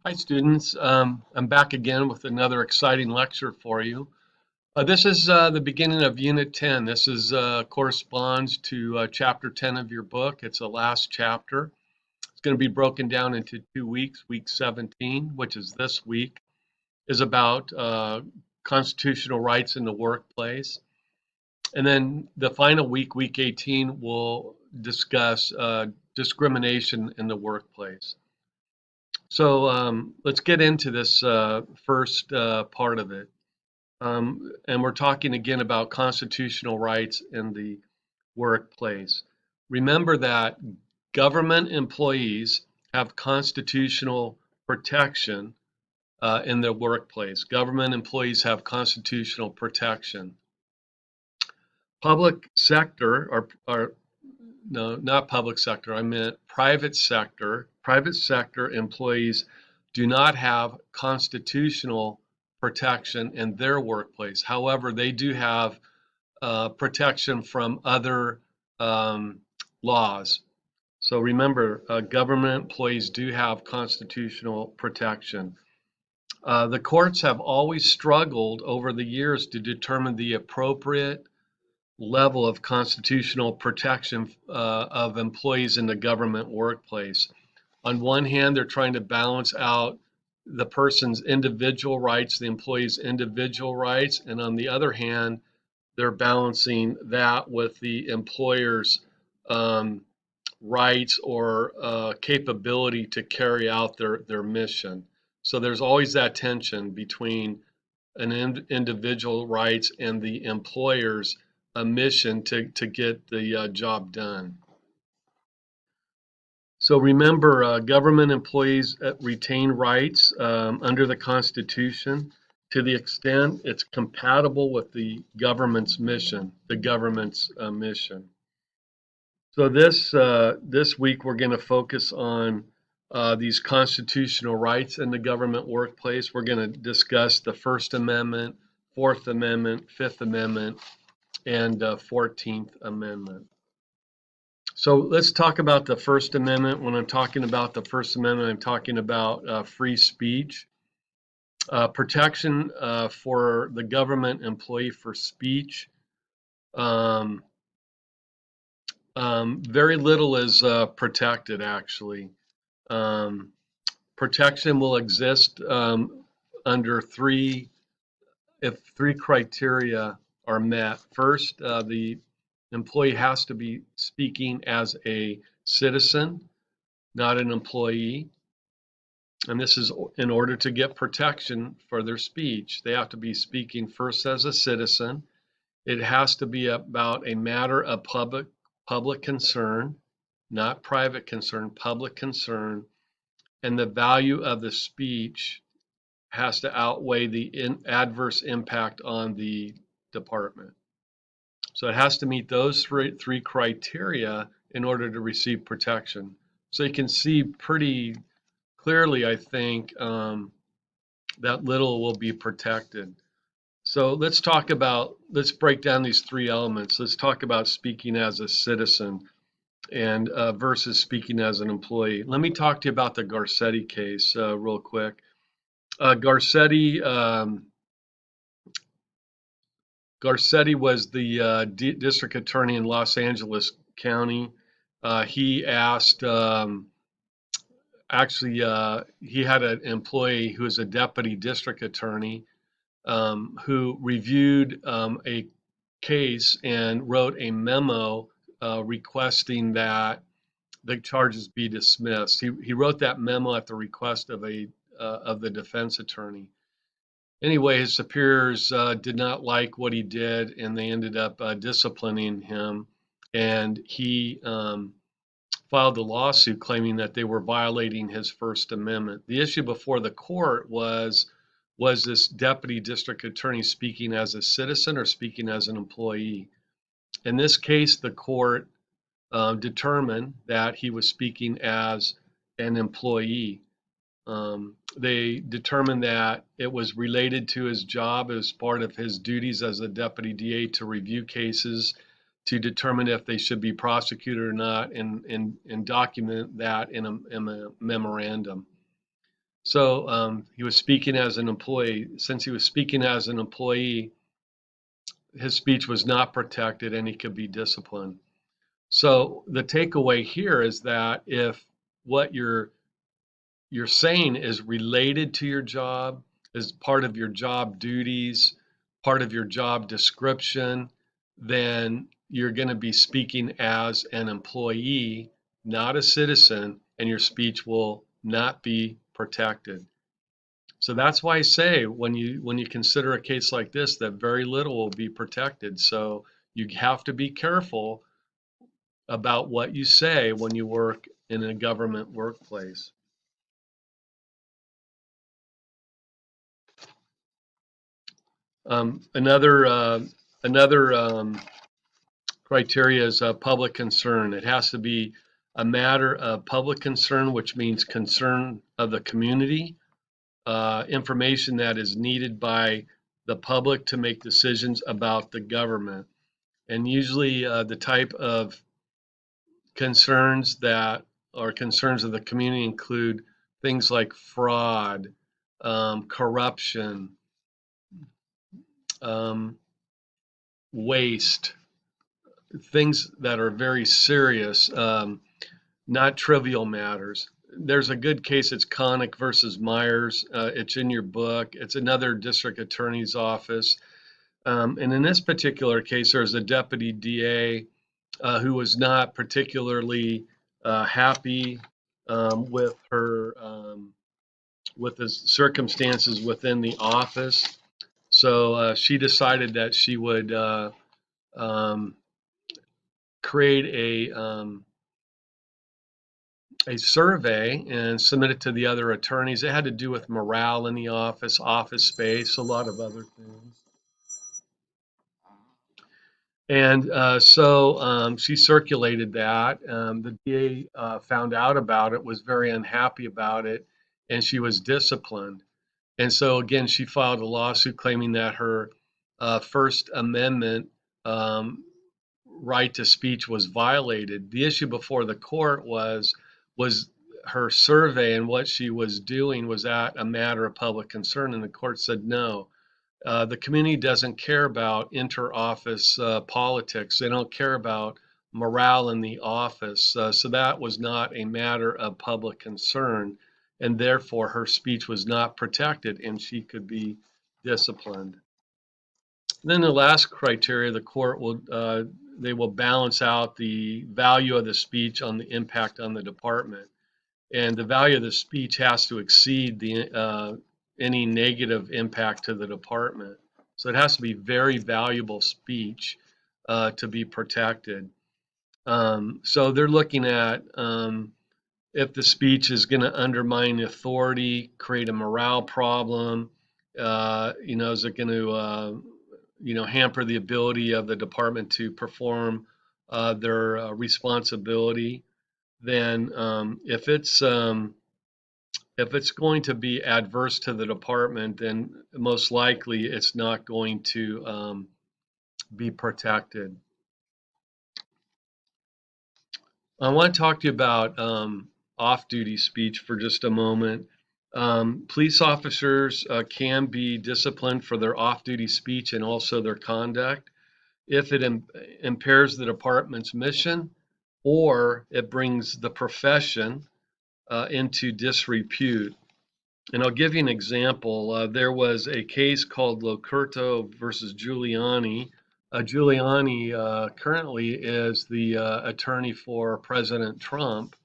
Hi, students. I'm back again with another exciting lecture for you. This is the beginning of Unit 10. This is corresponds to Chapter 10 of your book. It's the last chapter. It's going to be broken down into 2 weeks. Week 17, which is this week, is about constitutional rights in the workplace. And then the final week, Week 18, will discuss discrimination in the workplace. So let's get into this first part of it. And we're talking again about constitutional rights in the workplace. Remember that government employees have constitutional protection in their workplace. Government employees have constitutional protection. Public sector, or no, not public sector, I meant private sector. Private sector employees do not have constitutional protection in their workplace. However, they do have protection from other laws. So remember, government employees do have constitutional protection. The courts have always struggled over the years to determine the appropriate level of constitutional protection of employees in the government workplace. On one hand, they're trying to balance out the person's individual rights, the employee's individual rights, and on the other hand, they're balancing that with the employer's rights or capability to carry out their mission. So there's always that tension between an individual rights and the employer's a mission to get the job done. So remember, government employees retain rights under the Constitution to the extent it's compatible with the government's mission, So this week we're going to focus on these constitutional rights in the government workplace. We're going to discuss the First Amendment, Fourth Amendment, Fifth Amendment, and 14th Amendment. So let's talk about the First Amendment. When I'm talking about the First Amendment, I'm talking about free speech, protection for the government employee for speech. Very little is protected, actually. Protection will exist under if three criteria are met. First, the employee has to be speaking as a citizen, not an employee. And this is in order to get protection for their speech. They have to be speaking first as a citizen. It has to be about a matter of public concern, not private concern, public concern. And the value of the speech has to outweigh the adverse impact on the department. So it has to meet those three criteria in order to receive protection. So you can see pretty clearly, I think, that little will be protected. So let's break down these three elements. Let's talk about speaking as a citizen and versus speaking as an employee. Let me talk to you about the Garcetti case real quick. Garcetti was the district attorney in Los Angeles County. He asked, he had an employee who was a deputy district attorney who reviewed a case and wrote a memo requesting that the charges be dismissed. He wrote that memo at the request of the defense attorney. Anyway, his superiors did not like what he did, and they ended up disciplining him. And he filed a lawsuit claiming that they were violating his First Amendment. The issue before the court was this deputy district attorney speaking as a citizen or speaking as an employee? In this case, the court determined that he was speaking as an employee. They determined that it was related to his job as part of his duties as a deputy DA to review cases, to determine if they should be prosecuted or not, and document that in a memorandum. So he was speaking as an employee. Since he was speaking as an employee, his speech was not protected and he could be disciplined. So the takeaway here is that if what you're saying is related to your job, is part of your job duties, part of your job description, then you're going to be speaking as an employee, not a citizen, and your speech will not be protected. So that's why I say when you consider a case like this that very little will be protected. So you have to be careful about what you say when you work in a government workplace. Another criteria is public concern. It has to be a matter of public concern, which means concern of the community, information that is needed by the public to make decisions about the government. And usually the type of concerns that are concerns of the community include things like fraud, corruption, um, waste, things that are very serious, not trivial matters. There's a good case. It's Connick versus Myers. It's in your book. It's another district attorney's office. And in this particular case, there's a deputy DA who was not particularly happy with her with the circumstances within the office. So she decided that she would um, create a survey and submit it to the other attorneys. It had to do with morale in the office, office space, a lot of other things. And so she circulated that. The DA found out about it, was very unhappy about it, and she was disciplined. And so again, she filed a lawsuit claiming that her First Amendment right to speech was violated. The issue before the court was her survey and what she was doing, was that a matter of public concern? And the court said no. The community doesn't care about inter-office politics. They don't care about morale in the office. So that was not a matter of public concern, and therefore her speech was not protected and she could be disciplined. And then the last criteria, the court will they will balance out the value of the speech on the impact on the department, and the value of the speech has to exceed the any negative impact to the department. So it has to be very valuable speech to be protected. So they're looking at if the speech is going to undermine authority, create a morale problem. Is it going to hamper the ability of the department to perform their responsibility? Then if it's going to be adverse to the department, then most likely it's not going to be protected. I want to talk to you about off-duty speech for just a moment. Police officers can be disciplined for their off-duty speech and also their conduct if it impairs the department's mission or it brings the profession into disrepute. And I'll give you an example. There was a case called Locurto versus Giuliani. Giuliani currently is the attorney for President Trump,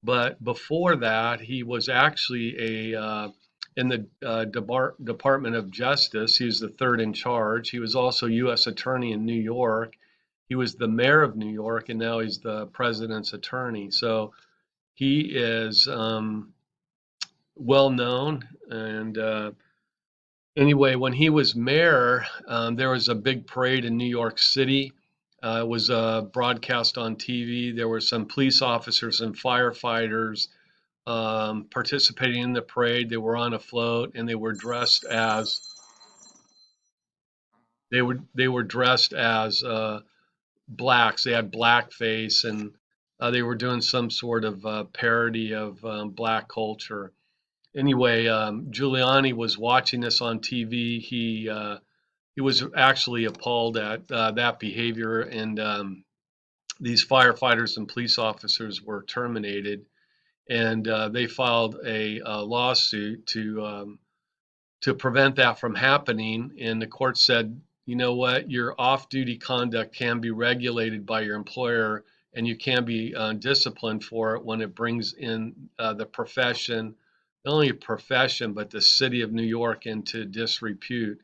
but before that, he was actually in the Department of Justice. He was the third in charge. He was also U.S. attorney in New York. He was the mayor of New York, and now he's the president's attorney. So he is well known. And anyway, when he was mayor, there was a big parade in New York City. It was broadcast on TV. There were some police officers and firefighters participating in the parade. They were on a float and they were dressed as blacks. They had blackface, and they were doing some sort of parody of black culture. anyway, Giuliani was watching this on TV. He was actually appalled at that behavior, and these firefighters and police officers were terminated, and they filed a lawsuit to prevent that from happening. And the court said, you know what, your off-duty conduct can be regulated by your employer, and you can be disciplined for it when it brings in the profession, not only a profession, but the city of New York into disrepute.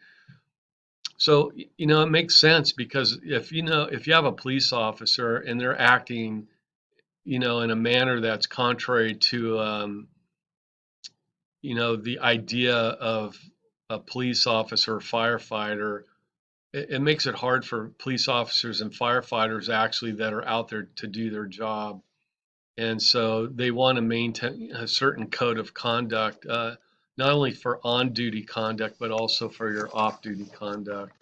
So, it makes sense, because if you have a police officer and they're acting, in a manner that's contrary to, the idea of a police officer or firefighter, it makes it hard for police officers and firefighters actually that are out there to do their job. And so they want to maintain a certain code of conduct, not only for on-duty conduct, but also for your off-duty conduct.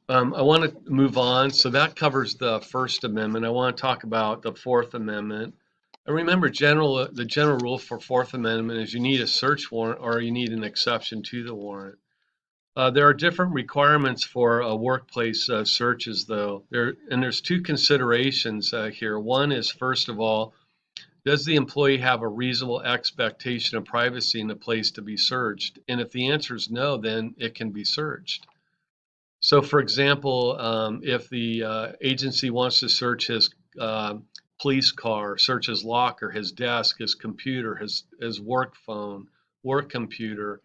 I want to move on. So that covers the First Amendment. I want to talk about the Fourth Amendment. And remember, the general rule for Fourth Amendment is you need a search warrant or you need an exception to the warrant. There are different requirements for workplace searches, though. There's two considerations here. One is, first of all, does the employee have a reasonable expectation of privacy in the place to be searched? And if the answer is no, then it can be searched. So, for example, if the agency wants to search his police car, search his locker, his desk, his computer, his work phone, work computer,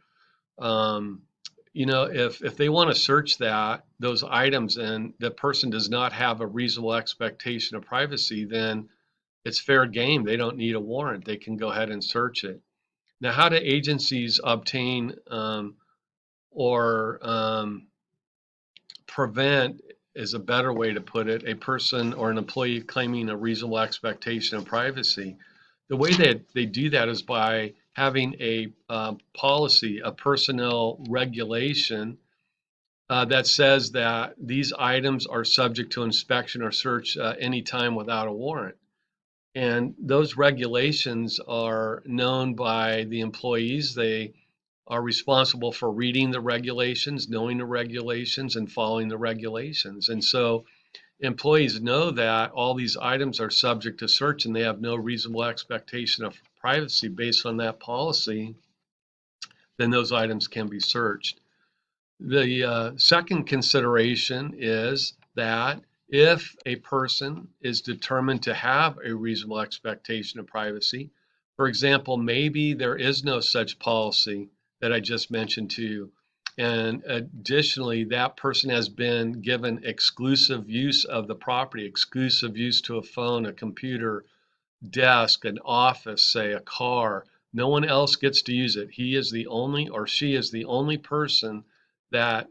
if they want to search those items and the person does not have a reasonable expectation of privacy, then it's fair game. They don't need a warrant. They can go ahead and search it. Now, how do agencies obtain or prevent, is a better way to put it, a person or an employee claiming a reasonable expectation of privacy? The way that they do that is by having a policy, a personnel regulation that says that these items are subject to inspection or search anytime without a warrant. And those regulations are known by the employees. They are responsible for reading the regulations, knowing the regulations, and following the regulations. And so employees know that all these items are subject to search and they have no reasonable expectation of privacy based on that policy, then those items can be searched. The second consideration is that if a person is determined to have a reasonable expectation of privacy, for example, maybe there is no such policy that I just mentioned to you, and additionally, that person has been given exclusive use of the property, exclusive use to a phone, a computer, desk, an office, say a car. No one else gets to use it. He is the only, or she is the only person that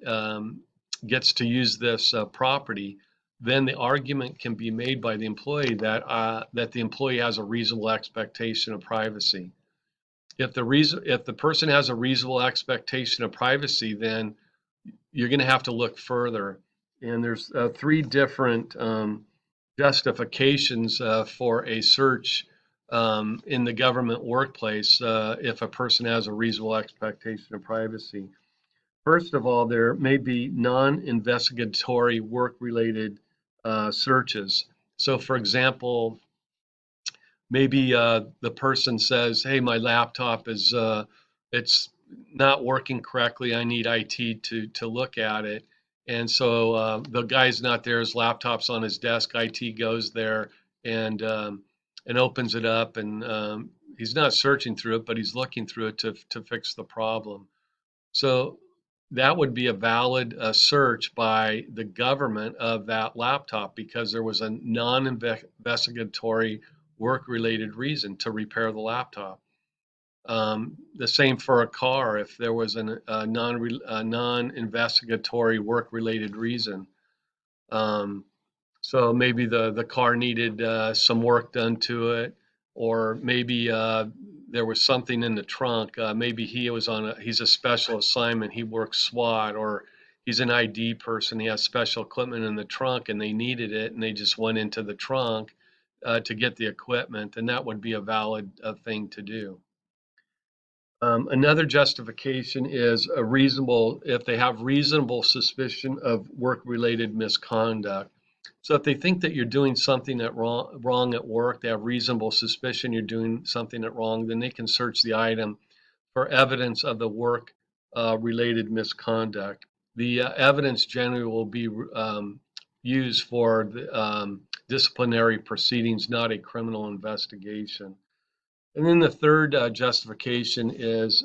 gets to use this property. Then the argument can be made by the employee that the employee has a reasonable expectation of privacy. If the person has a reasonable expectation of privacy, then you're going to have to look further. And there's three different justifications for a search in the government workplace if a person has a reasonable expectation of privacy. First of all, there may be non-investigatory work-related searches. So, for example, maybe the person says, "Hey, my laptop is it's not working correctly. I need IT to look at it." And so the guy's not there. His laptop's on his desk. IT goes there and opens it up, and he's not searching through it, but he's looking through it to fix the problem. So that would be a valid search by the government of that laptop because there was a non-investigatory work-related reason to repair the laptop. The same for a car if there was a non-investigatory work-related reason. So maybe the car needed some work done to it, or maybe there was something in the trunk. Maybe he's a special assignment. He works SWAT, or he's an ID person. He has special equipment in the trunk and they needed it and they just went into the trunk to get the equipment, and that would be a valid thing to do. Another justification is a reasonable, if they have reasonable suspicion of work-related misconduct. So if they think that you're doing something wrong at work, they have reasonable suspicion you're doing something that wrong, then they can search the item for evidence of the work related misconduct. The evidence generally will be used for the, disciplinary proceedings, not a criminal investigation. And then the third justification is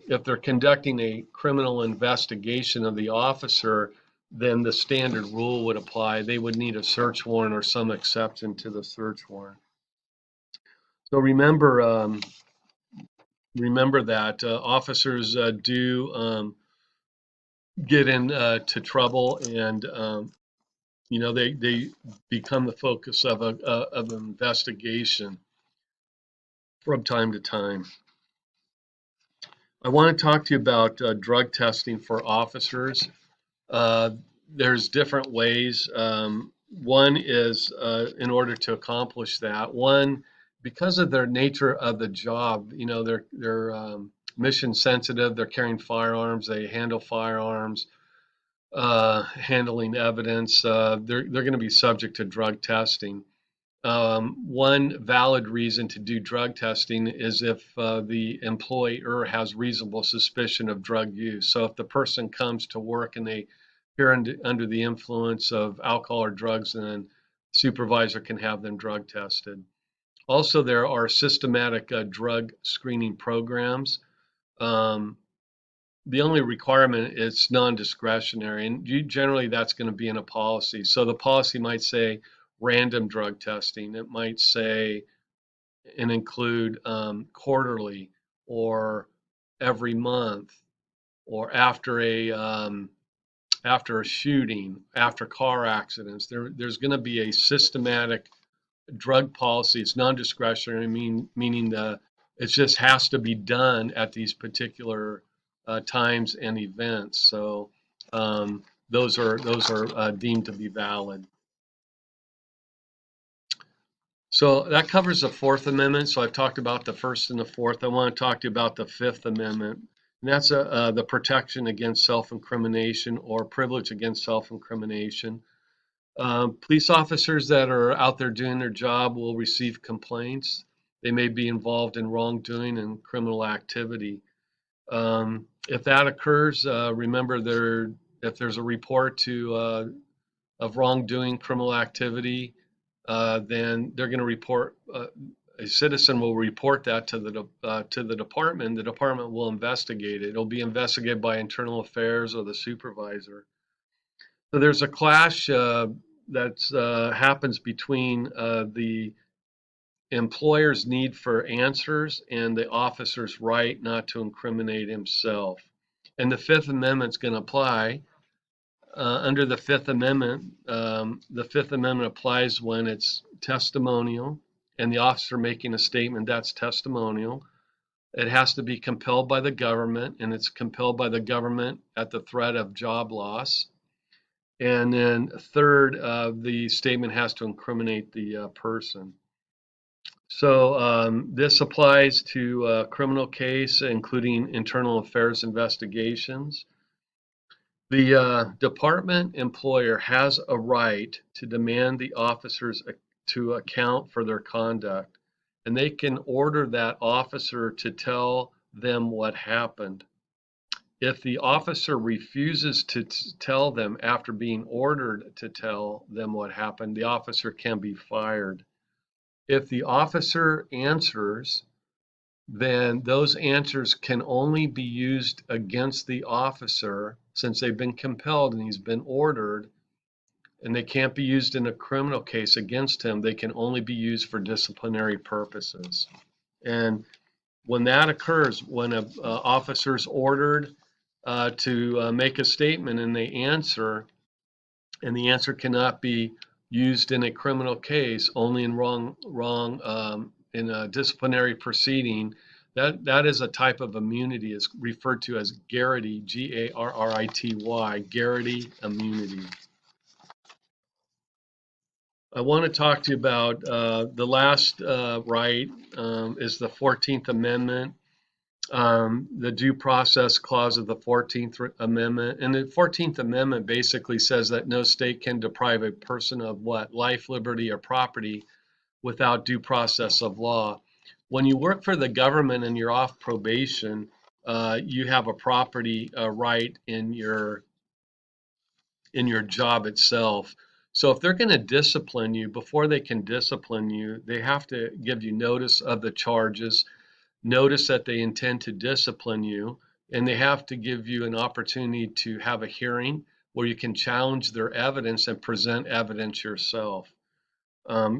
if they're conducting a criminal investigation of the officer, then the standard rule would apply. They would need a search warrant or some exception to the search warrant. So remember that officers do get into trouble, and they become the focus of an investigation from time to time. I want to talk to you about drug testing for officers. There's different ways. One is in order to accomplish that. One, because of their nature of the job, they're mission sensitive. They're carrying firearms. They handle firearms, handling evidence. They're going to be subject to drug testing. One valid reason to do drug testing is if the employer has reasonable suspicion of drug use. So if the person comes to work and they appear under the influence of alcohol or drugs, then supervisor can have them drug tested. Also, there are systematic drug screening programs. The only requirement is non-discretionary, and generally that's going to be in a policy. So the policy might say random drug testing. It might say and include quarterly or every month or after a shooting, after car accidents. There's going to be a systematic drug policy. It's non-discretionary, meaning it just has to be done at these particular times and events. So those are deemed to be valid. So that covers the Fourth Amendment. So I've talked about the First and the Fourth. I want to talk to you about the Fifth Amendment. And that's the protection against self-incrimination or privilege against self-incrimination. Police officers that are out there doing their job will receive complaints. They may be involved in wrongdoing and criminal activity. If that occurs, remember if there's a report of wrongdoing, criminal activity, then they're going to report. A citizen will report that to the department. The department will investigate it. It'll be investigated by internal affairs or the supervisor. So there's a clash that happens between the employer's need for answers and the officer's right not to incriminate himself. And the Fifth Amendment is going to apply. Under the Fifth Amendment applies when it's testimonial and the officer making a statement that's testimonial. It has to be compelled by the government, and it's compelled by the government at the threat of job loss. And then third, the statement has to incriminate the person. So this applies to a criminal case, including internal affairs investigations. The department employer has a right to demand the officers to account for their conduct, and they can order that officer to tell them what happened. If the officer refuses to tell them after being ordered to tell them what happened, the officer can be fired. If the officer answers, then those answers can only be used against the officer since they've been compelled and he's been ordered, and they can't be used in a criminal case against him. They can only be used for disciplinary purposes. And when that occurs, when an officer's ordered to make a statement and they answer, and the answer cannot be used in a criminal case, only in in a disciplinary proceeding, that is a type of immunity. Is referred to as Garrity, G-A-R-R-I-T-Y, Garrity immunity. I want to talk to you about the last right is the 14th Amendment. the due process clause of the 14th Amendment. And the 14th Amendment basically says that no state can deprive a person of what? Life, liberty, or property without due process of law. When you work for the government and you're off probation, you have a property right in your job itself. So if they're going to discipline you, before they can discipline you, they have to give you notice of the charges, notice that they intend to discipline you, and they have to give you an opportunity to have a hearing where you can challenge their evidence and present evidence yourself.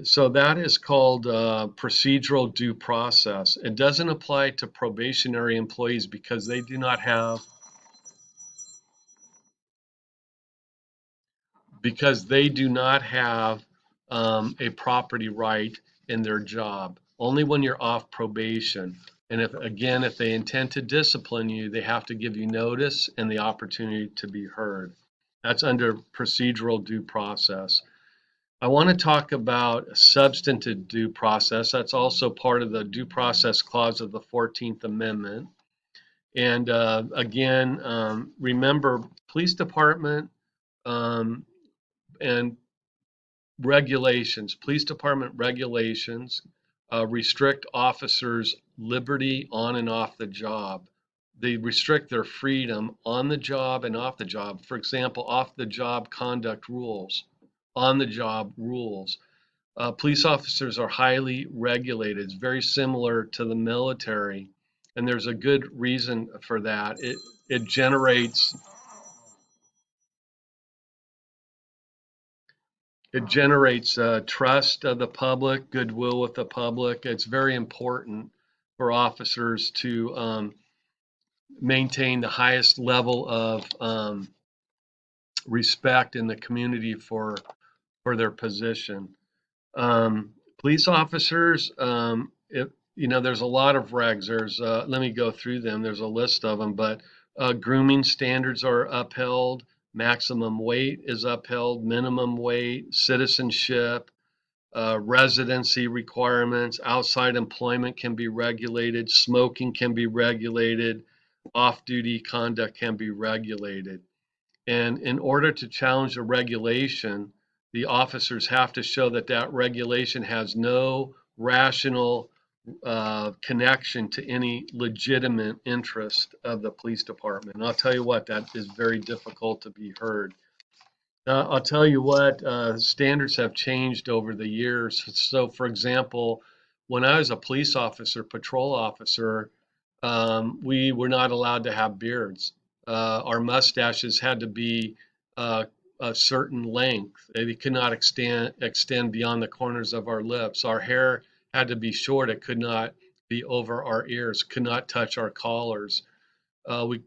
So that is called procedural due process. It doesn't apply to probationary employees because they do not have a property right in their job. Only when you're off probation. And if they intend to discipline you, they have to give you notice and the opportunity to be heard. That's under procedural due process. I want to talk about substantive due process. That's also part of the due process clause of the 14th Amendment. And again, remember, police department um, and police department regulations restrict officers' liberty on and off the job. They restrict their freedom on the job and off the job. For example, off the job conduct rules, on the job rules. Police officers are highly regulated. It's very similar to the military, and there's a good reason for that. It generates trust of the public, goodwill with the public. It's very important for officers to maintain the highest level of respect in the community for their position. Police officers, there's a lot of regs. Let me go through them. There's a list of them, but grooming standards are upheld. Maximum weight is upheld, minimum weight, citizenship, residency requirements, outside employment can be regulated, smoking can be regulated, off-duty conduct can be regulated. And in order to challenge a regulation, the officers have to show that that regulation has no rational connection to any legitimate interest of the police department. And I'll tell you what, that is very difficult to be heard. I'll tell you what, standards have changed over the years. So, for example, when I was a police officer, patrol officer, we were not allowed to have beards. Our mustaches had to be a certain length. They could not extend beyond the corners of our lips. Our hair had to be short. It could not be over our ears, could not touch our collars. We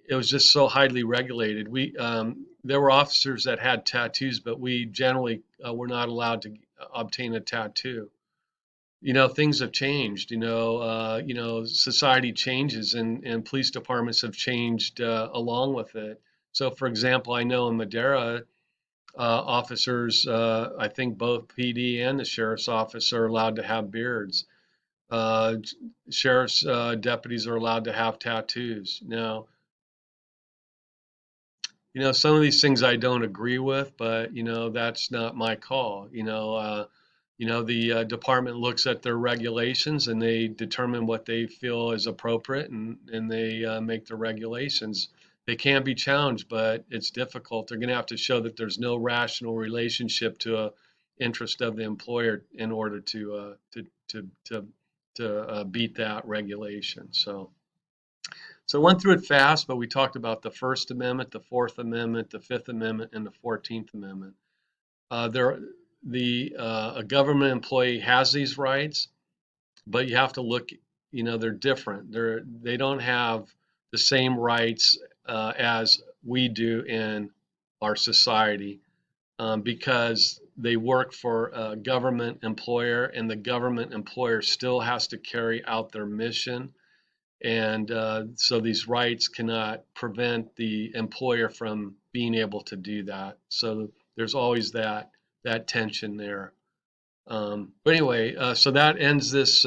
It was just so highly regulated. There were officers that had tattoos, but we generally were not allowed to obtain a tattoo. Things have changed. Society changes, and police departments have changed along with it. So, for example, I know in Madera, officers, I think both PD and the sheriff's office are allowed to have beards. Uh, Sheriff's deputies are allowed to have tattoos. Now, some of these things I don't agree with, but that's not my call. The department looks at their regulations and they determine what they feel is appropriate, and they make the regulations. They can be challenged, but it's difficult. They're going to have to show that there's no rational relationship to a interest of the employer in order to beat that regulation. So I went through it fast, but we talked about the First Amendment, the Fourth Amendment, the Fifth Amendment, and the 14th Amendment. A government employee has these rights, but you have to look. They're different. They don't have the same rights as we do in our society because they work for a government employer, and the government employer still has to carry out their mission. And so these rights cannot prevent the employer from being able to do that. So there's always that tension there. But anyway, so that ends this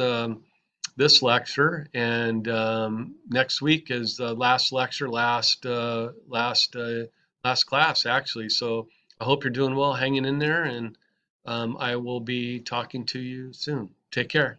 this lecture, and next week is the last lecture, last class actually. So I hope you're doing well, hanging in there, and I will be talking to you soon. Take care.